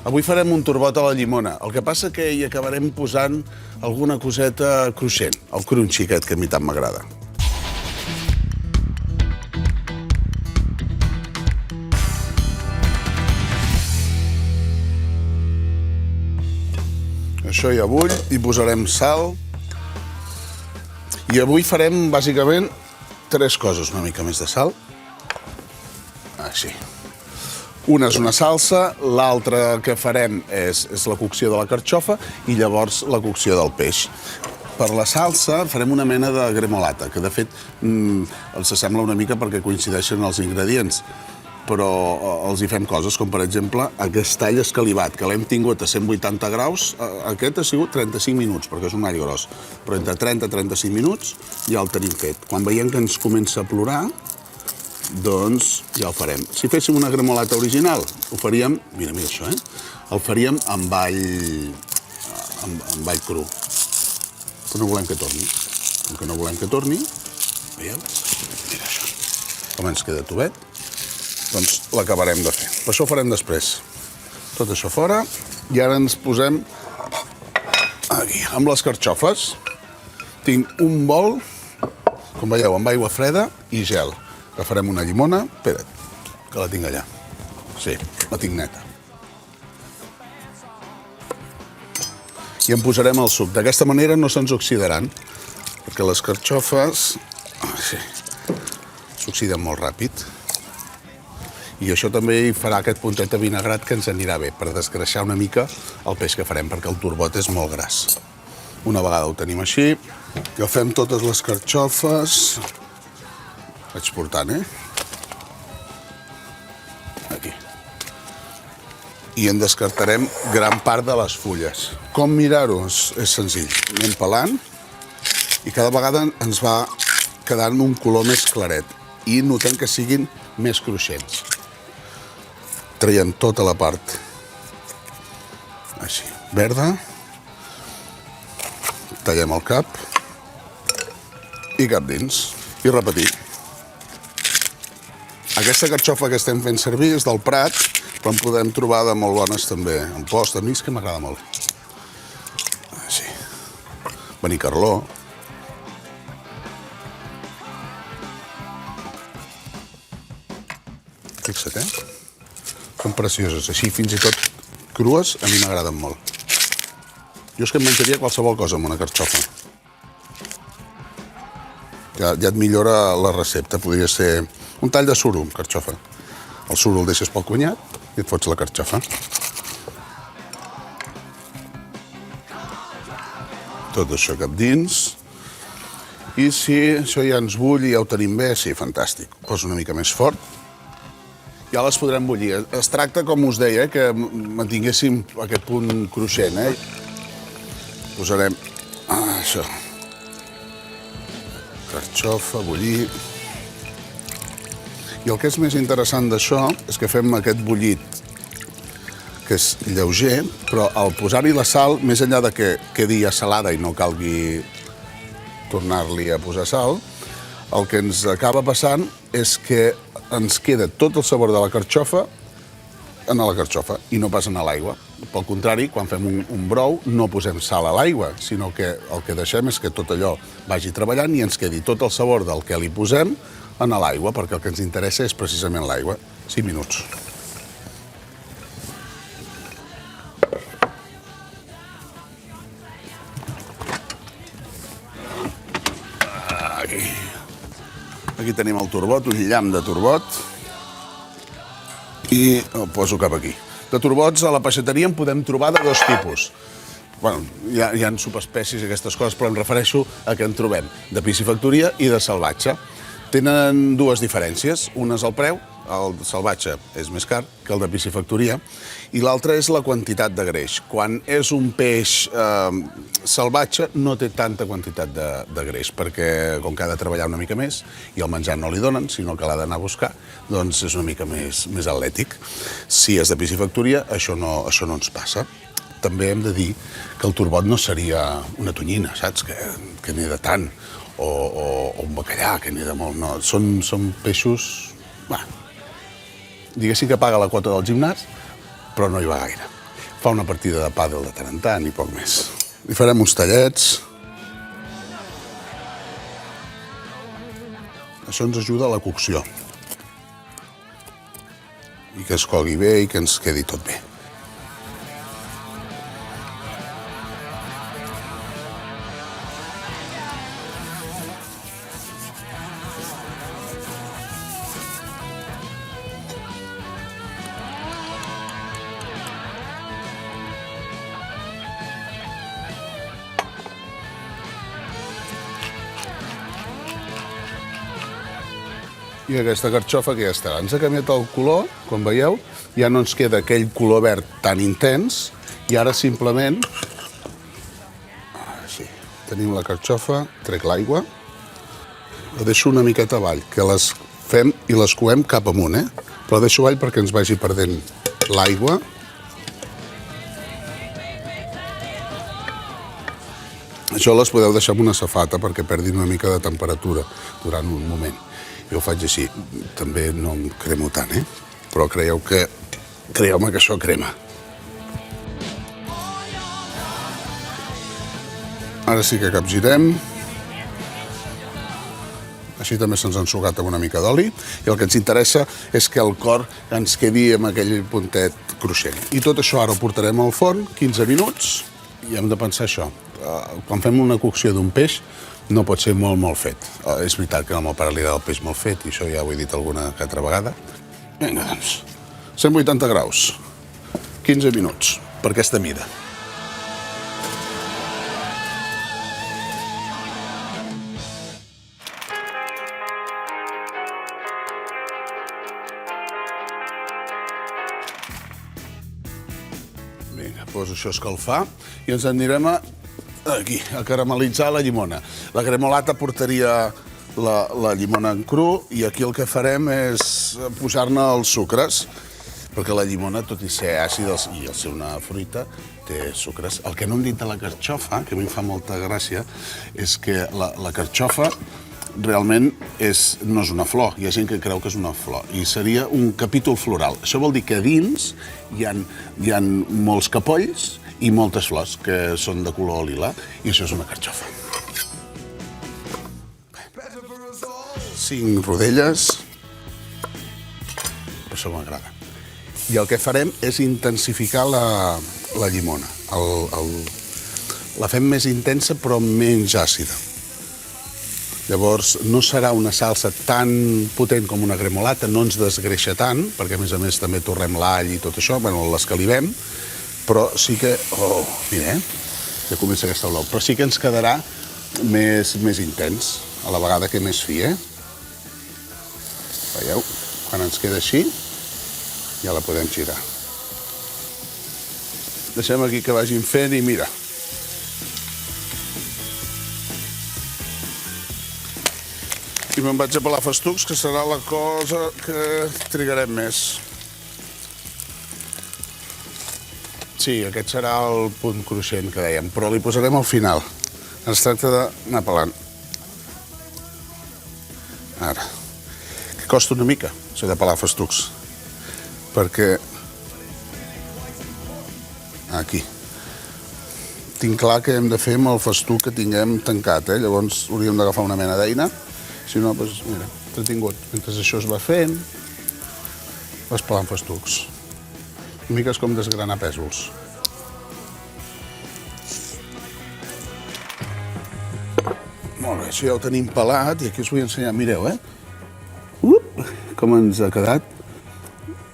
Avui farem un turbot a la llimona. El que passa que hi acabarem posant alguna coseta cruixent, el crunchy aquest que a mi tant m'agrada. Això ja bull, hi posarem sal. I avui farem, bàsicament, tres coses. Una mica més de sal. Així. Una és una salsa, l'altra que farem és la cocció de la carxofa i llavors la cocció del peix. Per la salsa farem una mena de gremolata, que de fet els sembla una mica perquè coincideixen els ingredients, però els hi fem coses com, per exemple, aquest all escalivat, que l'hem tingut a 180 graus. Aquest ha sigut 35 minuts, perquè és un all gros, però entre 30 i 35 minuts ja el tenim fet. Quan veiem que ens comença a plorar, doncs ja el farem. Si féssim una gremolata original, ho faríem, mira això, el faríem amb all cru. Però no volem que torni. Com que no volem que torni, veieu? Mira això. Com ens queda tovet, doncs l'acabarem de fer. Però això ho farem després. Tot això fora, i ara ens posem aquí, amb les carxofes. Tinc un bol, com veieu, amb aigua freda i gel. Agafarem una llimona, espera't, que la tinc allà. Sí, la tinc neta. I en posarem el suc. D'aquesta manera no se'ns oxidaran, perquè les carxofes s'oxiden molt ràpid. I això també hi farà aquest puntet de vinagrat que ens anirà bé, per desgreixar una mica el peix que farem, perquè el turbot és molt gras. Una vegada ho tenim així, agafem totes les carxofes. Vaig portant, Aquí. I en descartarem gran part de les fulles. Com mirar-ho? És senzill. Anem pelant i cada vegada ens va quedant un color més claret i notem que siguin més cruixents. Traiem tota la part així, verda. Tallem el cap i cap dins. I repetir. Aquesta carxofa que estem fent servir és del Prat, però en podem trobar de molt bones també. En post, a mi és que m'agrada molt. Així. Benicarló. Fixa't, Són precioses. Així, fins i tot crues, a mi m'agraden molt. Jo és que em menjaria qualsevol cosa amb una carxofa. Ja et millora la recepta. Podria ser un tall de suro amb carxofa. El suro el deixes pel cunyat i et fots la carxofa. Tot això cap dins. I si això ja ens bull i ja ho tenim bé, sí, fantàstic. Poso una mica més fort. Ja les podrem bullir. Es tracta, com us deia, que mantinguéssim aquest punt cruixent. Posarem això. Carxofa, bullir. I el que és més interessant d'això és que fem aquest bullit, que és lleuger, però al posar-hi la sal, més enllà de que quedi ja salada i no calgui tornar-li a posar sal, el que ens acaba passant és que ens queda tot el sabor de la carxofa en la carxofa i no pas en l'aigua. Pel contrari, quan fem un brou no posem sal a l'aigua, sinó que el que deixem és que tot allò vagi treballant i ens quedi tot el sabor del que li posem en l'aigua, perquè el que ens interessa és precisament l'aigua. 5 minuts. Aquí tenim el turbot, un llamp de turbot, i el poso cap aquí. De turbots a la peixateria en podem trobar de dos tipus. Bueno, hi ha subespècies i aquestes coses, però em refereixo a que en trobem de piscifactoria i de salvatge. Tenen dues diferències. Una és el preu, el salvatge és més car que el de piscifactoria, i l'altra és la quantitat de greix. Quan és un peix salvatge no té tanta quantitat de greix, perquè com que ha de treballar una mica més i el menjar no li donen, sinó que l'ha d'anar a buscar, doncs és una mica més atlètic. Si és de piscifactoria, això no ens passa. També hem de dir que el turbot no seria una tonyina, saps? Que n'hi ha de tant. O un bacallà, que n'hi ha de molt. No, són peixos... Diguéssim que paga la quota del gimnàs, però no hi va gaire. fa una partida de pàdel de tant en tant i poc més. Li farem uns tallets. Això ens ajuda a la cocció. I que es cogui bé i que ens quedi tot bé. I aquesta carxofa que ja està. Ens ha canviat el color, com veieu, ja no ens queda aquell color verd tan intens i ara simplement, així, tenim la carxofa, trec l'aigua, la deixo una miqueta avall, que les fem i les coem cap amunt, però la deixo avall perquè ens vagi perdent l'aigua. Això les podeu deixar amb una safata perquè perdin una mica de temperatura durant un moment. Jo ho faig així, també no em cremo tant, però creieu-me que això crema. Ara sí que capgirem. Així també se'ns ha ensugat amb una mica d'oli i el que ens interessa és que el cor ens quedi amb aquell puntet cruixent. I tot això ara ho portarem al forn 15 minuts i hem de pensar això. Quan fem una cocció d'un peix no pot ser molt fet. És veritat que al meu pare li agrada el peix molt fet i això ja ho he dit alguna que altra vegada. Vinga, doncs, 180 graus, 15 minuts, per aquesta mida. Vinga, poso això a escalfar i ens anirem aquí, a caramel·litzar la llimona. La gremolata portaria la llimona en cru i aquí el que farem és posar-ne els sucres, perquè la llimona, tot i ser àcida i al ser una fruita, té sucres. El que no hem dit de la carxofa, que a mi em fa molta gràcia, és que la carxofa realment no és una flor. Hi ha gent que creu que és una flor i seria un capítol floral. Això vol dir que a dins hi ha molts capolls i moltes flors que són de color lila, i això és una carxofa. 5 rodelles, per això m'agrada. I el que farem és intensificar la llimona. La fem més intensa però menys àcida. Llavors no serà una salsa tan potent com una gremolata, no ens desgreixa tant, perquè a més també torrem l'all i tot això, l'escalivem, però sí que, mira, ja comença aquesta olor, però sí que ens quedarà més intens, a la vegada que més fi, Veieu? Quan ens queda així, ja la podem girar. Deixem aquí que vagin fent i mira. I me'n vaig a pelar festucs, que serà la cosa que trigarem més. Sí, aquest serà el punt cruixent que dèiem, però li posarem al final. Es tracta d'anar pelant. Ara. Que costa una mica, això de pelar festucs. Perquè... Aquí. Tinc clar que hem de fer amb el festuc que tinguem tancat, Llavors hauríem d'agafar una mena d'eina. Si no, doncs, mira, entretingut. Mentre això es va fent, vas pelant festucs. Una mica és com desgranar pèsols. Molt bé, això ja ho tenim pelat i aquí us vull ensenyar, mireu, com ens ha quedat.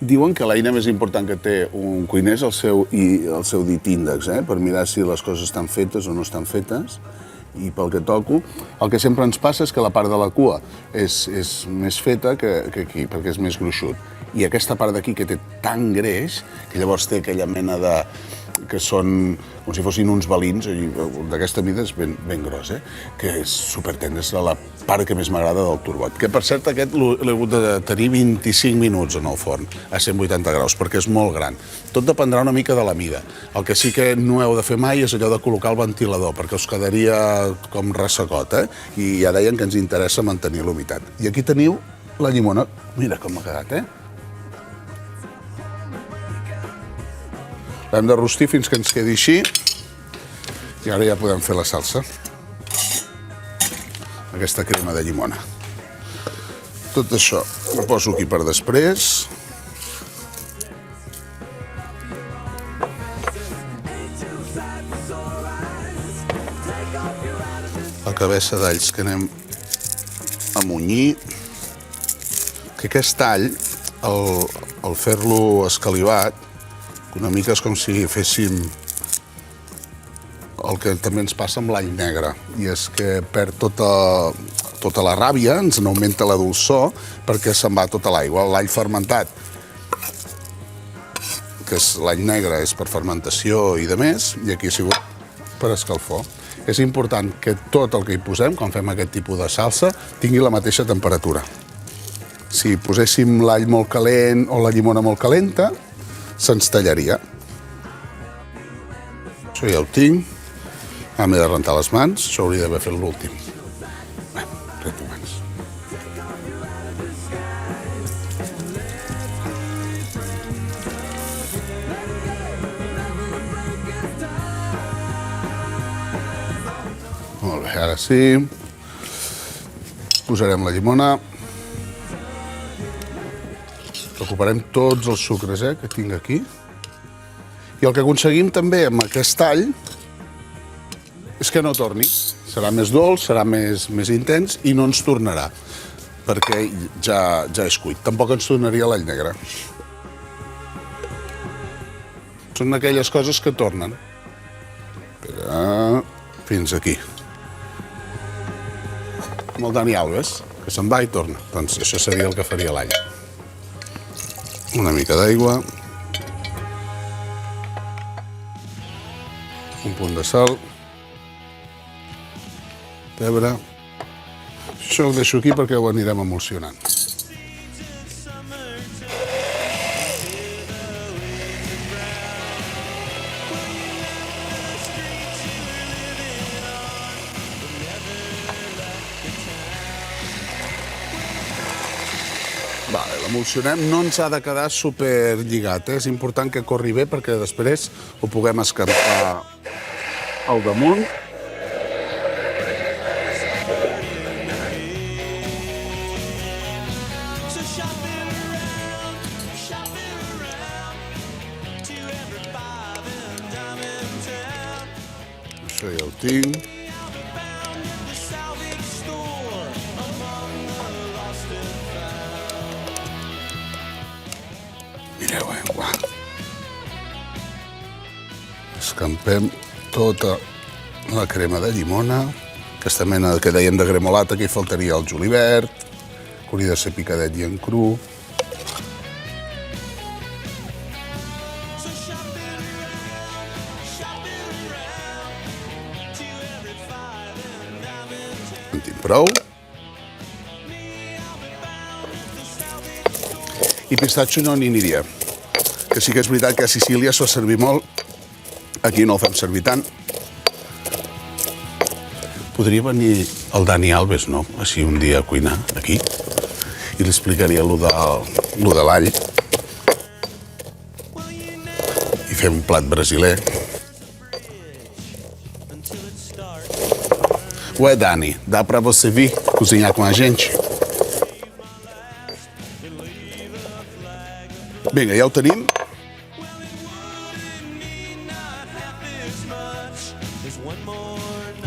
Diuen que l'eina més important que té un cuiner és el seu dit índex, per mirar si les coses estan fetes o no estan fetes. I pel que toco, el que sempre ens passa és que la part de la cua és més feta que aquí, perquè és més gruixut. I aquesta part d'aquí, que té tan greix, que llavors té aquella mena de... que són com si fossin uns balins, d'aquesta mida és ben gros, que és supertendre, és la part que més m'agrada del turbot. Que, per cert, aquest l'he hagut de tenir 25 minuts en el forn, a 180 graus, perquè és molt gran. Tot dependrà una mica de la mida. El que sí que no heu de fer mai és allò de col·locar el ventilador, perquè us quedaria com ressecot, I ja deien que ens interessa mantenir l'humitat. I aquí teniu la llimona. Mira com m'ha quedat, L'hem de rostir fins que ens quedi així i ara ja podem fer la salsa. Aquesta crema de llimona. Tot això ho poso aquí per després. La cabeça d'alls que anem a munyir. Que aquest all, al fer-lo escalivat, una mica és com si féssim el que també ens passa amb l'all negre, i és que perd tota la ràbia, ens n'augmenta la dolçor, perquè se'n va tota l'aigua. L'all fermentat, que és l'all negre, és per fermentació i de més, i aquí ha sigut per escalfor. És important que tot el que hi posem, quan fem aquest tipus de salsa, tingui la mateixa temperatura. Si poséssim l'all molt calent o la llimona molt calenta, se'ns tallaria. Això ja ho tinc. Ara m'he de rentar les mans. Això hauria d'haver fet l'últim. Bé, rento mans. Molt bé, ara sí. Posarem la llimona. Recuperem tots els sucres que tinc aquí. I el que aconseguim també amb aquest all és que no torni. Serà més dolç, serà més intens i no ens tornarà, perquè ja és cuit. Tampoc ens tornaria l'all negre. Són aquelles coses que tornen. Espera, fins aquí. Amb el Dani Alves, que se'n va i torna. Doncs això seria el que faria l'all. Una mica d'aigua, un punt de sal, pebre. Això ho deixo aquí perquè ho anirem emulsionant. L'emulsionem, no ens ha de quedar super lligat, és important que corri bé perquè després ho puguem escampar al damunt. Això ja ho tinc. Mireu, uah. Escampem tota la crema de llimona, aquesta mena que dèiem de gremolata, que hi faltaria el julivert, que hauria de ser picadet i en cru. En tinc prou. I pistatxo no n'hi aniria, que sí que és veritat que a Sicília s'ho servir molt, aquí no el fem servir tant. Podria venir el Dani Alves, no?, així un dia a cuinar, aquí, i li explicaria lo de l'all, i fer un plat brasiler. Ué, Dani, dá pra você vir cozinhar com a gente? Vinga, ja ho tenim.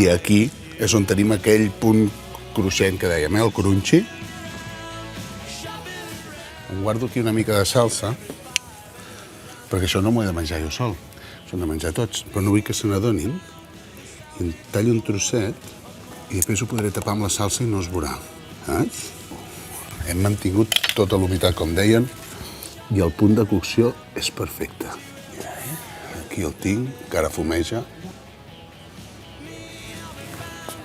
I aquí és on tenim aquell punt cruixent que dèiem, el crunchy. Em guardo aquí una mica de salsa, perquè això no m'ho he de menjar jo sol, s'ho han de menjar tots, però no vull que se n'adonin. I em tallo un trosset i després ho podré tapar amb la salsa i no es veurà. Hem mantingut tota l'humitat, com deien, i el punt de cocció és perfecte. Mira, aquí el tinc, encara fumeja.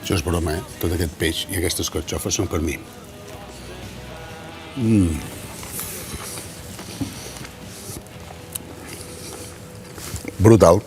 Això és broma, tot aquest peix i aquestes carxofes són per mi. Brutal.